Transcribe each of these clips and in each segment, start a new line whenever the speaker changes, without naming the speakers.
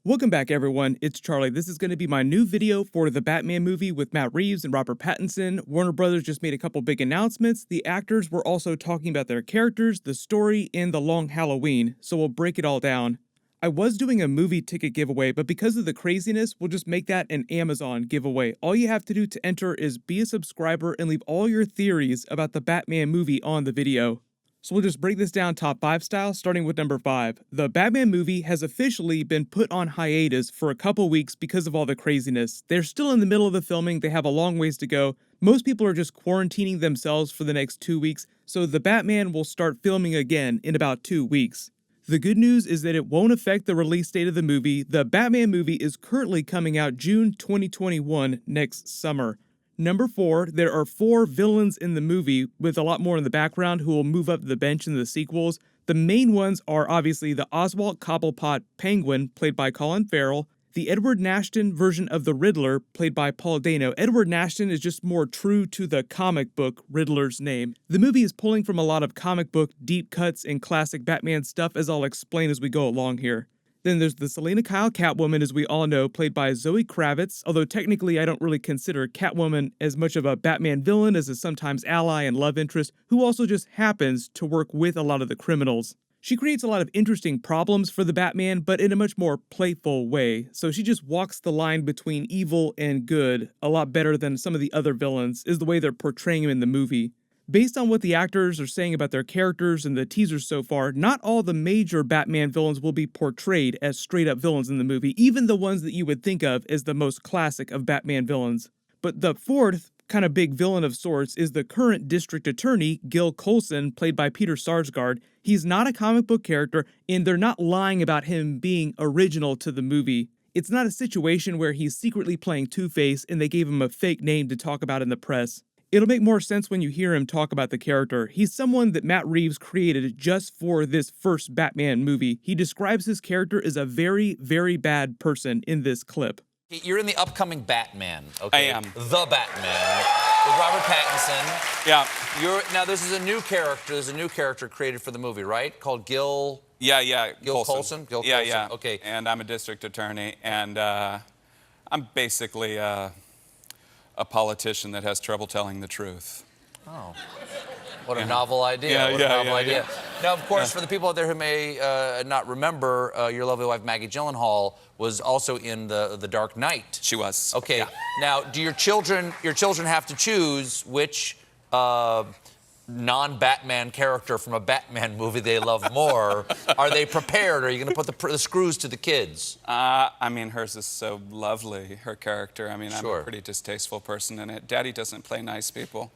Welcome back everyone, it's Charlie. This is going to be my new video for the Batman movie with Matt Reeves and Robert Pattinson. Warner Brothers just made a couple big announcements. The actors were also talking about their characters, the story, and the long Halloween, so we'll break it all down. I was doing a movie ticket giveaway, but because of the craziness, we'll just make that an Amazon giveaway. All you have to do to enter is be a subscriber and leave all your theories about the Batman movie on the video. So we'll just break this down top 5 style, starting with number 5. The Batman movie has officially been put on hiatus for a couple weeks because of all the craziness. They're still in the middle of the filming, they have a long ways to go. Most people are just quarantining themselves for the next 2 weeks, so the Batman will start filming again in about 2 weeks. The good news is that it won't affect the release date of the movie. The Batman movie is currently coming out June 2021, next summer. Number 4, there are 4 villains in the movie, with a lot more in the background who will move up the bench in the sequels. The main ones are obviously the Oswald Cobblepot Penguin, played by Colin Farrell, the Edward Nashton version of the Riddler, played by Paul Dano. Edward Nashton is just more true to the comic book Riddler's name. The movie is pulling from a lot of comic book deep cuts and classic Batman stuff, as I'll explain as we go along here. Then there's the Selena Kyle Catwoman, as we all know, played by Zoe Kravitz, although technically I don't really consider Catwoman as much of a Batman villain as a sometimes ally and love interest, who also just happens to work with a lot of the criminals. She creates a lot of interesting problems for the Batman, but in a much more playful way, so she just walks the line between evil and good a lot better than some of the other villains, is the way they're portraying him in the movie. Based on what the actors are saying about their characters and the teasers so far, not all the major Batman villains will be portrayed as straight-up villains in the movie, even the ones that you would think of as the most classic of Batman villains. But the fourth kind of big villain of sorts is the current district attorney, Gil Coulson, played by Peter Sarsgaard. He's not a comic book character, and they're not lying about him being original to the movie. It's not a situation where he's secretly playing Two-Face and they gave him a fake name to talk about in the press. It'll make more sense when you hear him talk about the character. He's someone that Matt Reeves created just for this first Batman movie. He describes his character as a very, very bad person in this clip.
You're in the upcoming Batman, okay?
I am.
The Batman with Robert Pattinson.
Yeah.
Now this is a new character. There's a new character created for the movie, right? Called Gil.
Yeah.
Gil Coulson. Gil Coulson.
Yeah.
Okay.
And I'm a district attorney, and I'm basically a politician that has trouble telling the truth.
Oh. What a novel idea.
Yeah,
what a novel idea.
Yeah.
Now, of course, for the people out there who may not remember, your lovely wife, Maggie Gyllenhaal, was also in the Dark Knight.
She was.
Okay.
Yeah.
Now, do your children have to choose which non-Batman character from a Batman movie they love more? Are they prepared? Are you going to put the screws to the kids?
I mean, hers is so lovely, her character. I mean,
Sure.
I'm a pretty distasteful person in it. Daddy doesn't play nice people.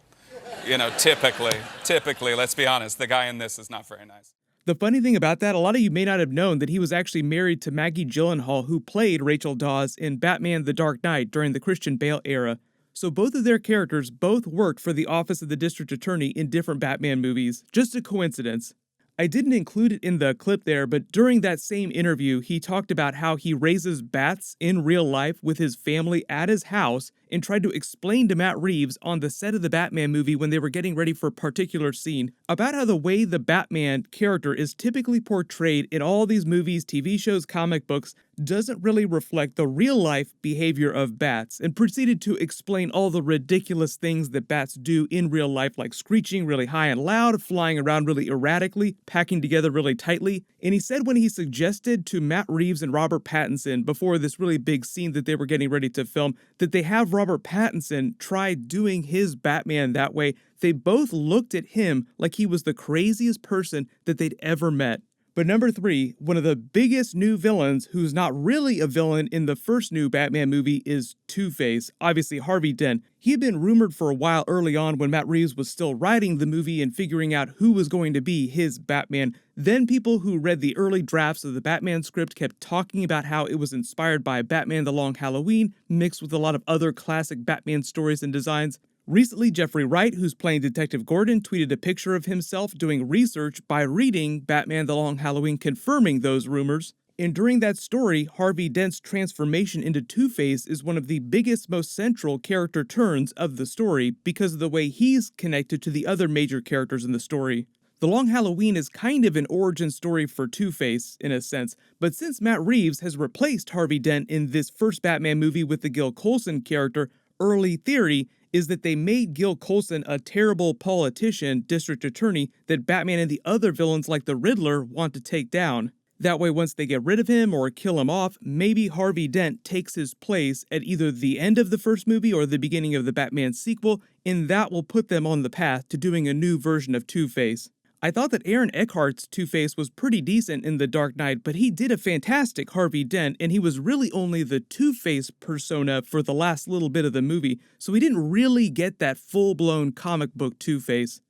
You know, typically, let's be honest, the guy in this is not very nice.
The funny thing about that, a lot of you may not have known that he was actually married to Maggie Gyllenhaal, who played Rachel Dawes in Batman The Dark Knight during the Christian Bale era. So both of their characters both worked for the Office of the District Attorney in different Batman movies. Just a coincidence. I didn't include it in the clip there, but during that same interview, he talked about how he raises bats in real life with his family at his house and tried to explain to Matt Reeves on the set of the Batman movie when they were getting ready for a particular scene about how the way the Batman character is typically portrayed in all these movies, TV shows, comic books, doesn't really reflect the real-life behavior of bats, and proceeded to explain all the ridiculous things that bats do in real life, like screeching really high and loud, flying around really erratically, packing together really tightly. And he said when he suggested to Matt Reeves and Robert Pattinson before this really big scene that they were getting ready to film, that they have Robert Pattinson try doing his Batman that way, they both looked at him like he was the craziest person that they'd ever met. But number 3, one of the biggest new villains who's not really a villain in the first new Batman movie is Two-Face, obviously Harvey Dent. He had been rumored for a while early on when Matt Reeves was still writing the movie and figuring out who was going to be his Batman. Then people who read the early drafts of the Batman script kept talking about how it was inspired by Batman The Long Halloween, mixed with a lot of other classic Batman stories and designs. Recently, Jeffrey Wright, who's playing Detective Gordon, tweeted a picture of himself doing research by reading Batman The Long Halloween, confirming those rumors. And during that story, Harvey Dent's transformation into Two-Face is one of the biggest, most central character turns of the story because of the way he's connected to the other major characters in the story. The Long Halloween is kind of an origin story for Two-Face, in a sense, but since Matt Reeves has replaced Harvey Dent in this first Batman movie with the Gil Colson character, early theory is that they made Gil Colson a terrible politician, district attorney, that Batman and the other villains like the Riddler want to take down. That way, once they get rid of him or kill him off, maybe Harvey Dent takes his place at either the end of the first movie or the beginning of the Batman sequel, and that will put them on the path to doing a new version of Two-Face. I thought that Aaron Eckhart's Two-Face was pretty decent in The Dark Knight, but he did a fantastic Harvey Dent, and he was really only the Two-Face persona for the last little bit of the movie, so we didn't really get that full-blown comic book Two-Face.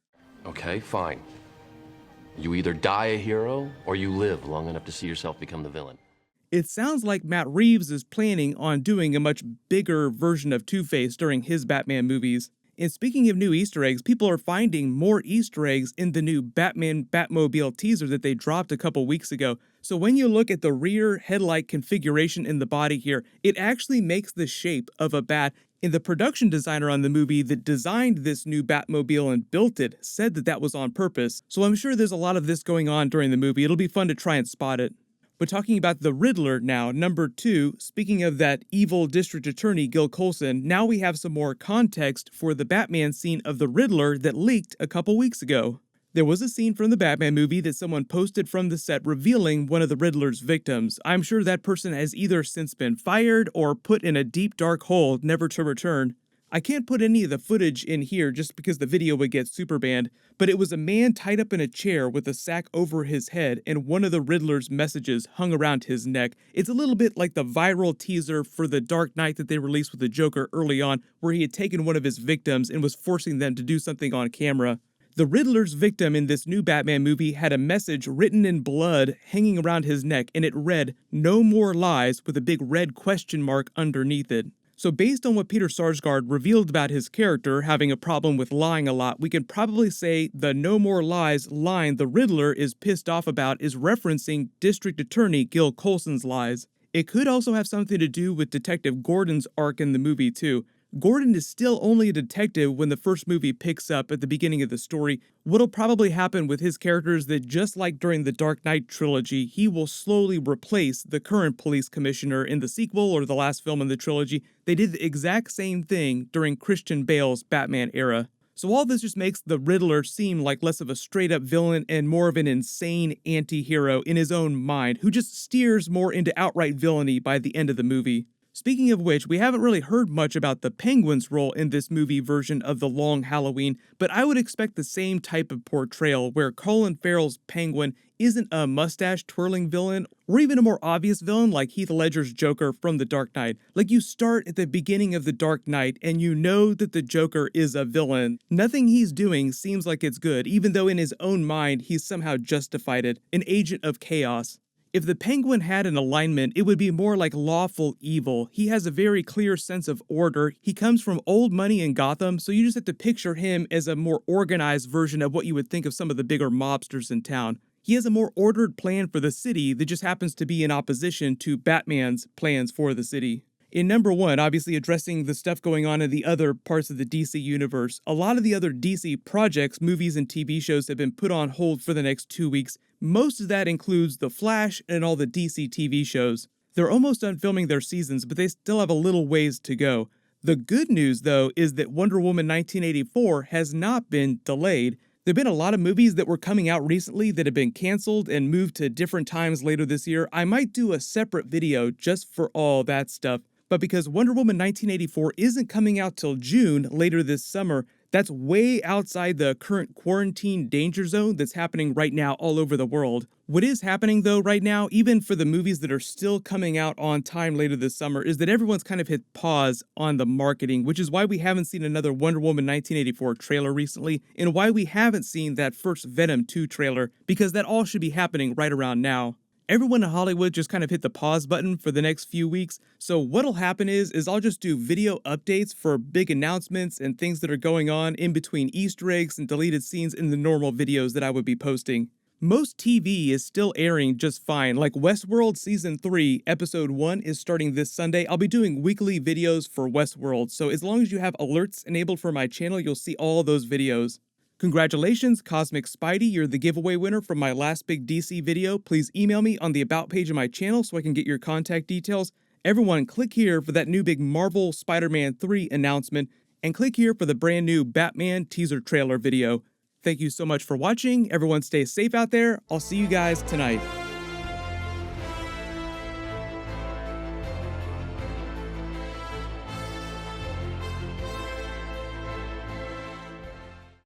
Okay, fine. You either die a hero, or you live long enough to see yourself become the villain.
It sounds like Matt Reeves is planning on doing a much bigger version of Two-Face during his Batman movies. And speaking of new Easter eggs, people are finding more Easter eggs in the new Batman Batmobile teaser that they dropped a couple weeks ago. So when you look at the rear headlight configuration in the body here, it actually makes the shape of a bat. And the production designer on the movie that designed this new Batmobile and built it said that that was on purpose. So I'm sure there's a lot of this going on during the movie. It'll be fun to try and spot it. But talking about the Riddler now, number 2, speaking of that evil district attorney Gil Colson, now we have some more context for the Batman scene of the Riddler that leaked a couple weeks ago. There was a scene from the Batman movie that someone posted from the set revealing one of the Riddler's victims. I'm sure that person has either since been fired or put in a deep dark hole never to return. I can't put any of the footage in here just because the video would get super banned, but it was a man tied up in a chair with a sack over his head and one of the Riddler's messages hung around his neck. It's a little bit like the viral teaser for The Dark Knight that they released with the Joker early on, where he had taken one of his victims and was forcing them to do something on camera. The Riddler's victim in this new Batman movie had a message written in blood hanging around his neck, and it read, "No more lies," with a big red question mark underneath it. So based on what Peter Sarsgaard revealed about his character having a problem with lying a lot, we can probably say the "no more lies" line the Riddler is pissed off about is referencing District Attorney Gil Colson's lies. It could also have something to do with Detective Gordon's arc in the movie too. Gordon is still only a detective when the first movie picks up at the beginning of the story. What'll probably happen with his character is that just like during the Dark Knight trilogy, he will slowly replace the current police commissioner in the sequel or the last film in the trilogy. They did the exact same thing during Christian Bale's Batman era. So all this just makes the Riddler seem like less of a straight-up villain and more of an insane anti-hero in his own mind, who just steers more into outright villainy by the end of the movie. Speaking of which, we haven't really heard much about the Penguin's role in this movie version of The Long Halloween, but I would expect the same type of portrayal where Colin Farrell's Penguin isn't a mustache-twirling villain, or even a more obvious villain like Heath Ledger's Joker from The Dark Knight. Like, you start at the beginning of The Dark Knight and you know that the Joker is a villain. Nothing he's doing seems like it's good, even though in his own mind he's somehow justified it, an agent of chaos. If the Penguin had an alignment, it would be more like lawful evil. He has a very clear sense of order. He comes from old money in Gotham, so you just have to picture him as a more organized version of what you would think of some of the bigger mobsters in town. He has a more ordered plan for the city that just happens to be in opposition to Batman's plans for the city. In number 1, obviously addressing the stuff going on in the other parts of the DC universe, a lot of the other DC projects, movies, and TV shows have been put on hold for the next 2 weeks. Most of that includes The Flash and all the DC TV shows. They're almost done filming their seasons, but they still have a little ways to go. The good news, though, is that Wonder Woman 1984 has not been delayed. There have been a lot of movies that were coming out recently that have been canceled and moved to different times later this year. I might do a separate video just for all that stuff. But because Wonder Woman 1984 isn't coming out till June later this summer, that's way outside the current quarantine danger zone that's happening right now all over the world. What is happening though right now, even for the movies that are still coming out on time later this summer, is that everyone's kind of hit pause on the marketing, which is why we haven't seen another Wonder Woman 1984 trailer recently, and why we haven't seen that first Venom 2 trailer, because that all should be happening right around now. Everyone in Hollywood just kind of hit the pause button for the next few weeks, so what'll happen is I'll just do video updates for big announcements and things that are going on in between Easter eggs and deleted scenes in the normal videos that I would be posting. Most TV is still airing just fine, like Westworld Season 3, Episode 1 is starting this Sunday. I'll be doing weekly videos for Westworld, so as long as you have alerts enabled for my channel, you'll see all those videos. Congratulations, Cosmic Spidey, you're the giveaway winner from my last big DC video. Please email me on the About page of my channel so I can get your contact details. Everyone, click here for that new big Marvel Spider-Man 3 announcement, and click here for the brand new Batman teaser trailer video. Thank you so much for watching. Everyone stay safe out there. I'll see you guys tonight.